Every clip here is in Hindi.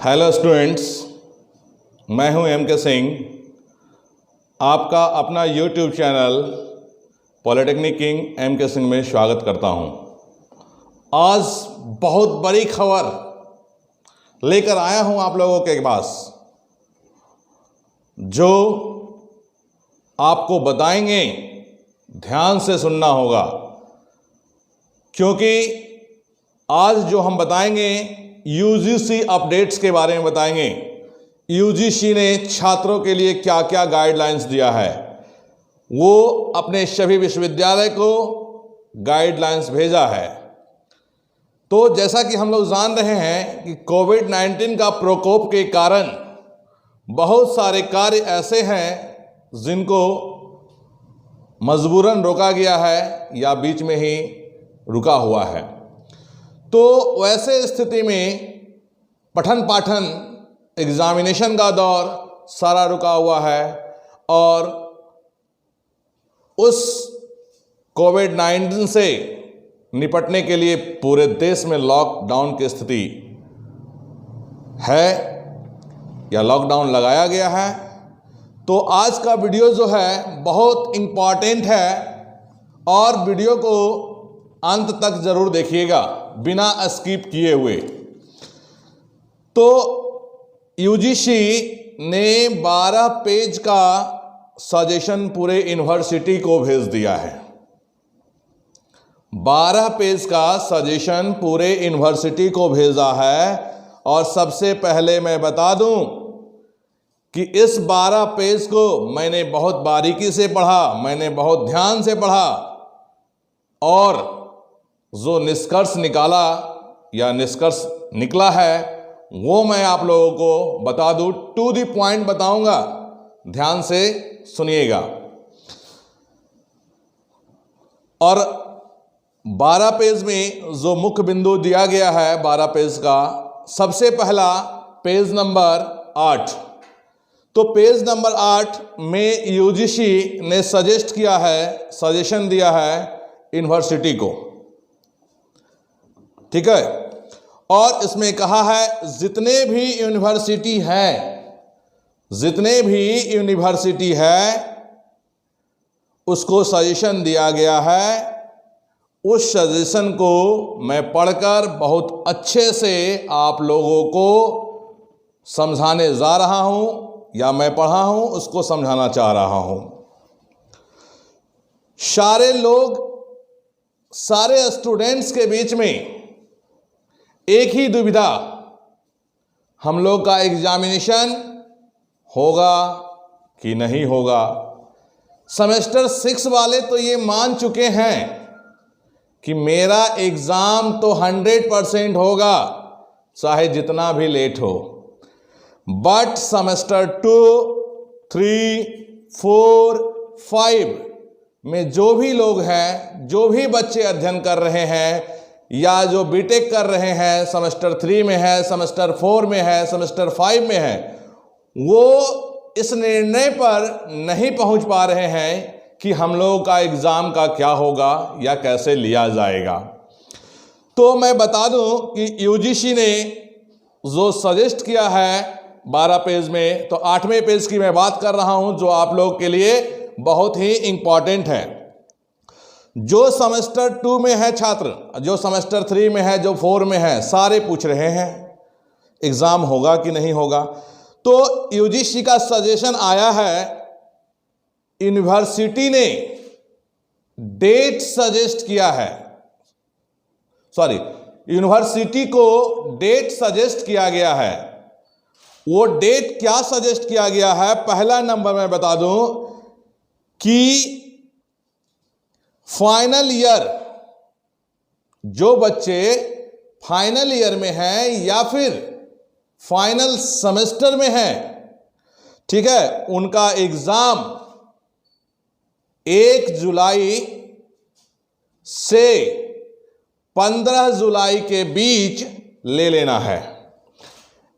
हेलो स्टूडेंट्स, मैं हूं M.K. सिंह। आपका अपना YouTube channel polytechnic king M.K. Singh में स्वागत करता हूं। आज बहुत बड़ी खबर लेकर आया हूं आप लोगों के पास, जो आपको बताएंगे। ध्यान से सुनना होगा, क्योंकि आज जो हम बताएंगे यूजीसी अपडेट्स के बारे में बताएंगे। यूजीसी ने छात्रों के लिए क्या क्या गाइडलाइंस दिया है, वो अपने सभी विश्वविद्यालय को गाइडलाइंस भेजा है। तो जैसा कि हम लोग जान रहे हैं कि कोविड-19 का प्रकोप के कारण बहुत सारे कार्य ऐसे हैं जिनको मजबूरन रोका गया है या बीच में ही रुका हुआ है। तो वैसे स्थिति में पठन पाठन, एग्जामिनेशन का दौर सारा रुका हुआ है और उस कोविड-19 से निपटने के लिए पूरे देश में लॉकडाउन की स्थिति है या लॉकडाउन लगाया गया है। तो आज का वीडियो जो है बहुत इम्पॉर्टेंट है और वीडियो को अंत तक जरूर देखिएगा बिना स्किप किए हुए। तो यूजीसी ने 12 पेज का सजेशन पूरे यूनिवर्सिटी को भेज दिया है। 12 पेज का सजेशन पूरे यूनिवर्सिटी को भेजा है। और सबसे पहले मैं बता दूं कि इस 12 पेज को मैंने बहुत बारीकी से पढ़ा, मैंने बहुत ध्यान से पढ़ा और जो निष्कर्ष निकाला या निष्कर्ष निकला है वो मैं आप लोगों को बता दूं। टू द पॉइंट बताऊंगा, ध्यान से सुनिएगा। और 12 पेज में जो मुख्य बिंदु दिया गया है 12 पेज का, सबसे पहला पेज नंबर 8। तो पेज नंबर 8 में यूजीसी ने सजेस्ट किया है, सजेशन दिया है यूनिवर्सिटी को, ठीक है। और इसमें कहा है जितने भी यूनिवर्सिटी है उसको सजेशन दिया गया है। उस सजेशन को मैं पढ़कर बहुत अच्छे से आप लोगों को समझाने जा रहा हूं या मैं पढ़ा हूं उसको समझाना चाह रहा हूं। सारे लोग, सारे स्टूडेंट्स के बीच में एक ही दुविधा, हम लोग का एग्जामिनेशन होगा कि नहीं होगा। सेमेस्टर 6 वाले तो ये मान चुके हैं कि मेरा एग्जाम तो 100% होगा चाहे जितना भी लेट हो। बट सेमेस्टर 2, 3, 4, 5 में जो भी लोग हैं, जो भी बच्चे अध्ययन कर रहे हैं या जो बीटेक कर रहे हैं, सेमेस्टर 3 में है, सेमेस्टर 4 में है, सेमेस्टर 5 में है, वो इस निर्णय पर नहीं पहुंच पा रहे हैं कि हम लोगों का एग्जाम का क्या होगा या कैसे लिया जाएगा। तो मैं बता दूं कि यूजीसी ने जो सजेस्ट किया है 12 पेज में, तो 8वें पेज की मैं बात कर रहा हूं जो आप लोग के लिए बहुत ही इंपॉर्टेंट है। जो सेमेस्टर 2 में है छात्र, जो सेमेस्टर 3 में है, जो 4 में है, सारे पूछ रहे हैं एग्जाम होगा कि नहीं होगा। तो यूजीसी का सजेशन आया है, यूनिवर्सिटी ने डेट सजेस्ट किया है, यूनिवर्सिटी को डेट सजेस्ट किया गया है। वो डेट क्या सजेस्ट किया गया है, पहला नंबर मैं बता दूं कि फाइनल ईयर, जो बच्चे फाइनल ईयर में हैं या फिर फाइनल सेमेस्टर में हैं, ठीक है, उनका एग्जाम 1 जुलाई से 15 जुलाई के बीच ले लेना है।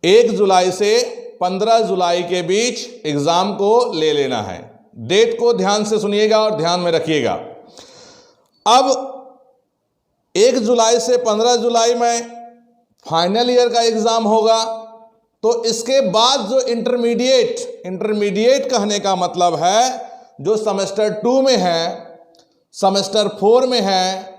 1 जुलाई से 15 जुलाई के बीच एग्जाम को ले लेना है। डेट को ध्यान से सुनिएगा और ध्यान में रखिएगा। अब 1 जुलाई से 15 जुलाई में फाइनल ईयर का एग्जाम होगा, तो इसके बाद जो इंटरमीडिएट कहने का मतलब है जो सेमेस्टर 2 में है, सेमेस्टर 4 में है,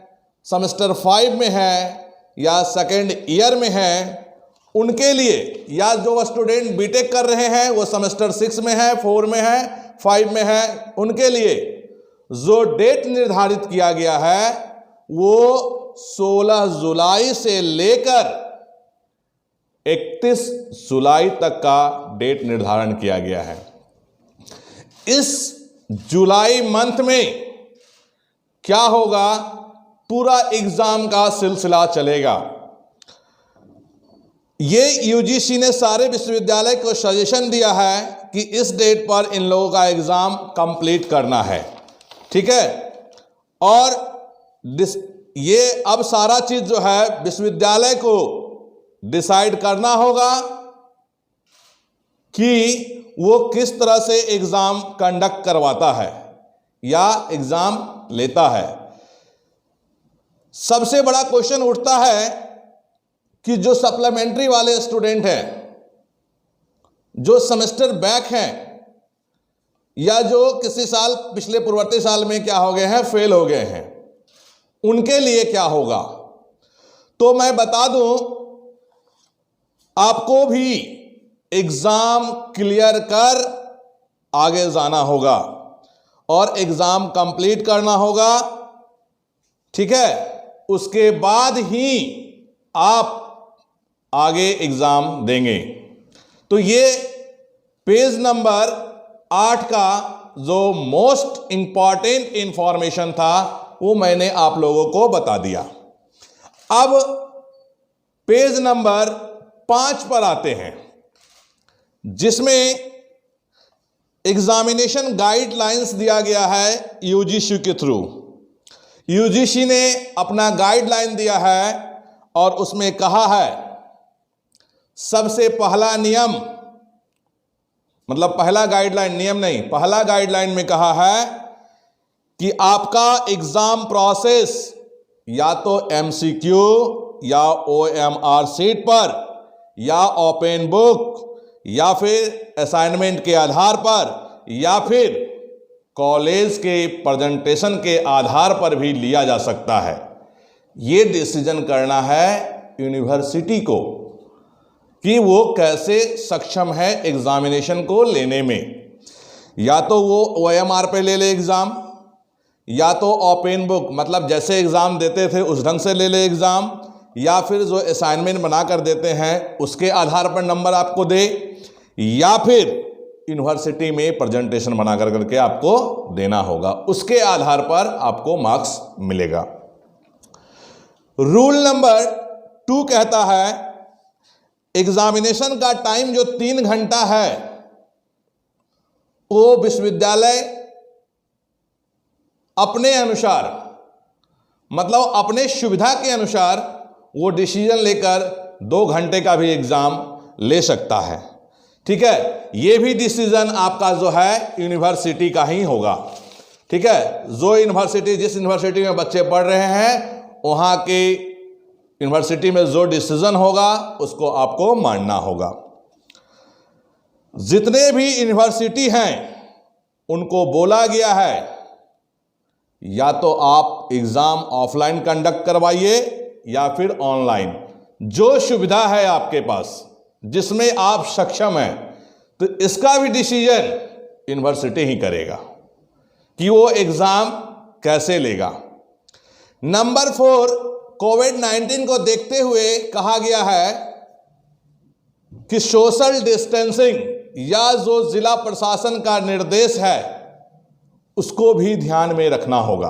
सेमेस्टर 5 में है या सेकेंड ईयर में है, उनके लिए, या जो स्टूडेंट बीटेक कर रहे हैं वो सेमेस्टर 6 में है, 4 में है, 5 में है, उनके लिए जो डेट निर्धारित किया गया है वो 16 जुलाई से लेकर 31 जुलाई तक का डेट निर्धारण किया गया है। इस जुलाई मंथ में क्या होगा, पूरा एग्जाम का सिलसिला चलेगा। ये यूजीसी ने सारे विश्वविद्यालय को सजेशन दिया है कि इस डेट पर इन लोगों का एग्जाम कंप्लीट करना है, ठीक है। और ये अब सारा चीज जो है विश्वविद्यालय को डिसाइड करना होगा कि वो किस तरह से एग्जाम कंडक्ट करवाता है या एग्जाम लेता है। सबसे बड़ा क्वेश्चन उठता है कि जो सप्लीमेंट्री वाले स्टूडेंट हैं, जो सेमेस्टर बैक हैं, या जो किसी साल पिछले पूर्ववर्ती साल में क्या हो गए हैं, फेल हो गए हैं, उनके लिए क्या होगा। तो मैं बता दूं, आपको भी एग्जाम क्लियर कर आगे जाना होगा और एग्जाम कंप्लीट करना होगा, ठीक है। उसके बाद ही आप आगे एग्जाम देंगे। तो ये पेज नंबर 8 का जो मोस्ट इंपॉर्टेंट इंफॉर्मेशन था वो मैंने आप लोगों को बता दिया। अब पेज नंबर 5 पर आते हैं, जिसमें एग्जामिनेशन गाइडलाइंस दिया गया है यूजीसी के थ्रू। यूजीसी ने अपना गाइडलाइन दिया है और उसमें कहा है, सबसे पहला नियम, मतलब पहला गाइडलाइन, नियम नहीं, पहला गाइडलाइन में कहा है कि आपका एग्जाम प्रोसेस या तो एमसीक्यू या ओएमआर सीट पर या ओपन बुक या फिर असाइनमेंट के आधार पर या फिर कॉलेज के प्रेजेंटेशन के आधार पर भी लिया जा सकता है। ये डिसीजन करना है यूनिवर्सिटी को कि वो कैसे सक्षम है एग्जामिनेशन को लेने में। या तो वो ओएमआर पे ले ले एग्ज़ाम, या तो ओपन बुक, मतलब जैसे एग्ज़ाम देते थे उस ढंग से ले ले एग्ज़ाम, या फिर जो असाइनमेंट बना कर देते हैं उसके आधार पर नंबर आपको दे, या फिर यूनिवर्सिटी में प्रेजेंटेशन बना कर करके आपको देना होगा, उसके आधार पर आपको मार्क्स मिलेगा। रूल नंबर 2 कहता है एग्जामिनेशन का टाइम जो 3 घंटा है वो विश्वविद्यालय अपने अनुसार, मतलब अपने सुविधा के अनुसार वो डिसीजन लेकर 2 घंटे का भी एग्जाम ले सकता है, ठीक है। ये भी डिसीजन आपका जो है यूनिवर्सिटी का ही होगा, ठीक है। जो यूनिवर्सिटी, जिस यूनिवर्सिटी में बच्चे पढ़ रहे हैं वहाँ के यूनिवर्सिटी में जो डिसीजन होगा उसको आपको मानना होगा। जितने भी यूनिवर्सिटी हैं उनको बोला गया है या तो आप एग्जाम ऑफलाइन कंडक्ट करवाइए या फिर ऑनलाइन, जो सुविधा है आपके पास जिसमें आप सक्षम हैं, तो इसका भी डिसीजन यूनिवर्सिटी ही करेगा कि वो एग्जाम कैसे लेगा। नंबर 4, कोविड-19 को देखते हुए कहा गया है कि सोशल डिस्टेंसिंग या जो जिला प्रशासन का निर्देश है उसको भी ध्यान में रखना होगा,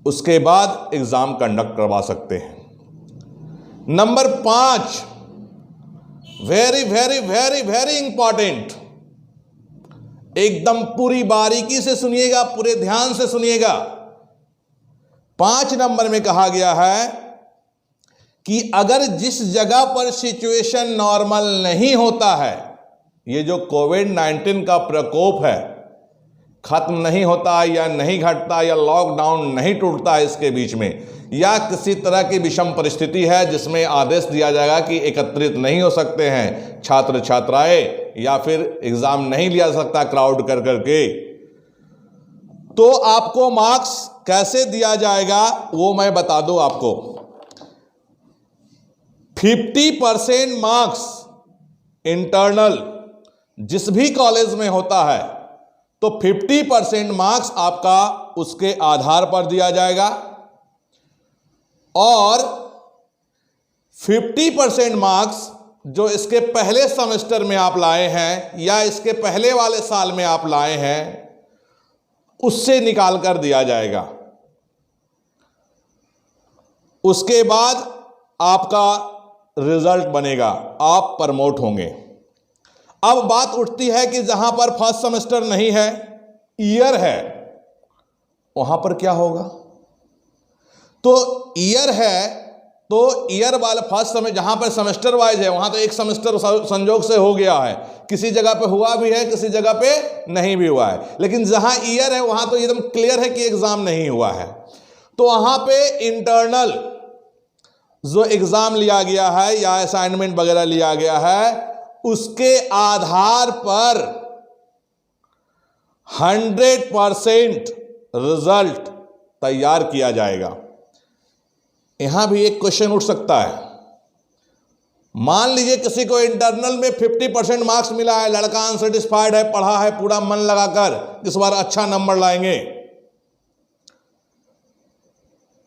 उसके बाद एग्जाम कंडक्ट करवा सकते हैं। Number 5, very very very very important, एकदम पूरी बारीकी से सुनिएगा, पूरे ध्यान से सुनिएगा। 5 नंबर में कहा गया है कि अगर जिस जगह पर सिचुएशन नॉर्मल नहीं होता है, ये जो कोविड-19 का प्रकोप है खत्म नहीं होता या नहीं घटता या लॉकडाउन नहीं टूटता है इसके बीच में, या किसी तरह की विषम परिस्थिति है जिसमें आदेश दिया जाएगा कि एकत्रित नहीं हो सकते हैं छात्र छात्राएं, या फिर एग्जाम नहीं लिया जा सकता क्राउड कर करके, तो आपको मार्क्स कैसे दिया जाएगा वो मैं बता दूं आपको। 50% मार्क्स इंटरनल जिस भी कॉलेज में होता है तो 50% मार्क्स आपका उसके आधार पर दिया जाएगा, और 50% मार्क्स जो इसके पहले सेमेस्टर में आप लाए हैं या इसके पहले वाले साल में आप लाए हैं उससे निकाल कर दिया जाएगा। उसके बाद आपका रिजल्ट बनेगा, आप प्रमोट होंगे। अब बात उठती है कि जहां पर फर्स्ट सेमेस्टर नहीं है, ईयर है, वहां पर क्या होगा? तो ईयर है तो ईयर वाला फर्स्ट सेमेस्टर जहां पर सेमेस्टर वाइज है वहां तो एक सेमेस्टर संजोग से हो गया है, किसी जगह पे हुआ भी है, किसी जगह पे नहीं भी हुआ है। लेकिन जहां ईयर है वहां तो एकदम क्लियर है कि एग्जाम नहीं हुआ है। तो वहां पे इंटरनल जो एग्जाम लिया गया है या असाइनमेंट वगैरह लिया गया है उसके आधार पर 100% रिजल्ट तैयार किया जाएगा। यहां भी एक क्वेश्चन उठ सकता है, मान लीजिए किसी को इंटरनल में 50% मार्क्स मिला है, लड़का अनसेटिस्फाइड है, पढ़ा है पूरा मन लगाकर, इस बार अच्छा नंबर लाएंगे,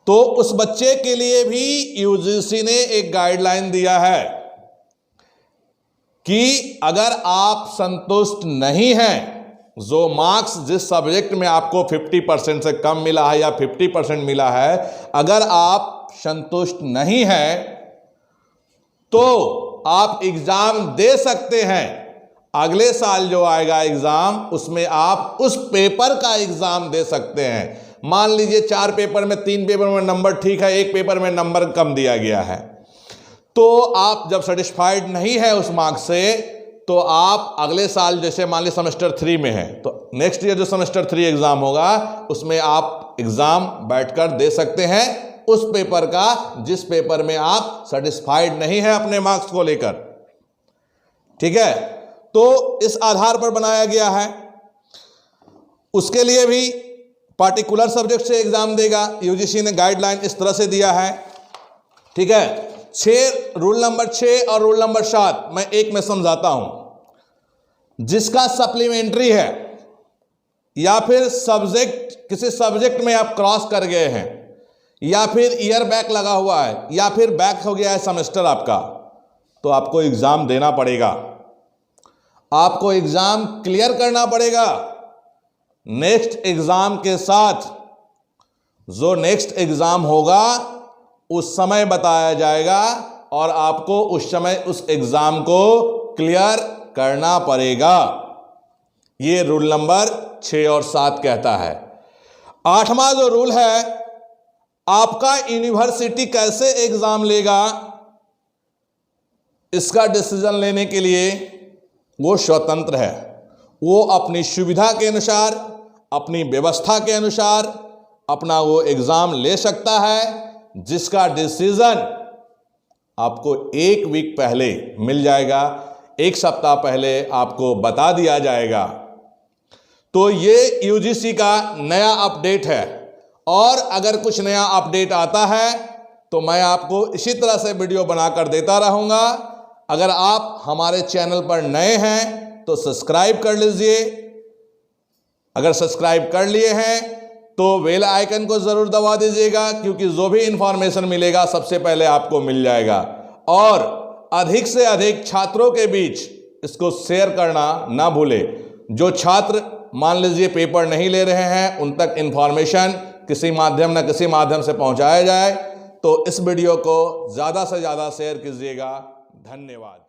तो उस बच्चे के लिए भी यूजीसी ने एक गाइडलाइन दिया है कि अगर आप संतुष्ट नहीं हैं, जो मार्क्स जिस सब्जेक्ट में आपको 50% से कम मिला है या 50% मिला है, अगर आप संतुष्ट नहीं हैं तो आप एग्जाम दे सकते हैं। अगले साल जो आएगा एग्जाम उसमें आप उस पेपर का एग्जाम दे सकते हैं। मान लीजिए 4 पेपर में 3 पेपर में नंबर ठीक है, 1 पेपर में नंबर कम दिया गया है, तो आप जब सेटिस्फाइड नहीं है उस मार्क्स से तो आप अगले साल, जैसे मान लीजिए सेमेस्टर 3 में है तो नेक्स्ट ईयर जो सेमेस्टर 3 एग्जाम होगा उसमें आप एग्जाम बैठकर दे सकते हैं उस पेपर का जिस पेपर में आप सेटिस्फाइड नहीं है अपने मार्क्स को लेकर। ठीक है, तो इस आधार पर बनाया गया है। उसके लिए भी पार्टिकुलर सब्जेक्ट से एग्जाम देगा, यूजीसी ने गाइडलाइन इस तरह से दिया है। ठीक है, 6 रूल नंबर 6 और रूल नंबर 7 मैं एक में समझाता हूं। जिसका सप्लीमेंट्री है या फिर सब्जेक्ट, किसी सब्जेक्ट में आप क्रॉस कर गए हैं या फिर ईयर बैक लगा हुआ है या फिर बैक हो गया है सेमेस्टर आपका, तो आपको एग्जाम देना पड़ेगा, आपको एग्जाम क्लियर करना पड़ेगा। नेक्स्ट एग्जाम के साथ जो नेक्स्ट एग्जाम होगा उस समय बताया जाएगा और आपको उस समय उस एग्जाम को क्लियर करना पड़ेगा। ये रूल नंबर 6 और 7 कहता है। 8वां जो रूल है, आपका यूनिवर्सिटी कैसे एग्जाम लेगा इसका डिसीजन लेने के लिए वो स्वतंत्र है। वो अपनी सुविधा के अनुसार, अपनी व्यवस्था के अनुसार अपना वो एग्जाम ले सकता है, जिसका डिसीजन आपको 1 वीक पहले मिल जाएगा, 1 सप्ताह पहले आपको बता दिया जाएगा। तो ये यूजीसी का नया अपडेट है, और अगर कुछ नया अपडेट आता है तो मैं आपको इसी तरह से वीडियो बनाकर देता रहूँगा। अगर आप हमारे चैनल पर नए हैं तो सब्सक्राइब कर लीजिए, अगर सब्सक्राइब कर लिए हैं तो बेल आइकन को ज़रूर दबा दीजिएगा, क्योंकि जो भी इंफॉर्मेशन मिलेगा सबसे पहले आपको मिल जाएगा। और अधिक से अधिक छात्रों के बीच इसको शेयर करना ना भूलें। जो छात्र मान लीजिए पेपर नहीं ले रहे हैं उन तक इंफॉर्मेशन किसी माध्यम न किसी माध्यम से पहुंचाया जाए, तो इस वीडियो को ज़्यादा से ज़्यादा शेयर कीजिएगा। धन्यवाद।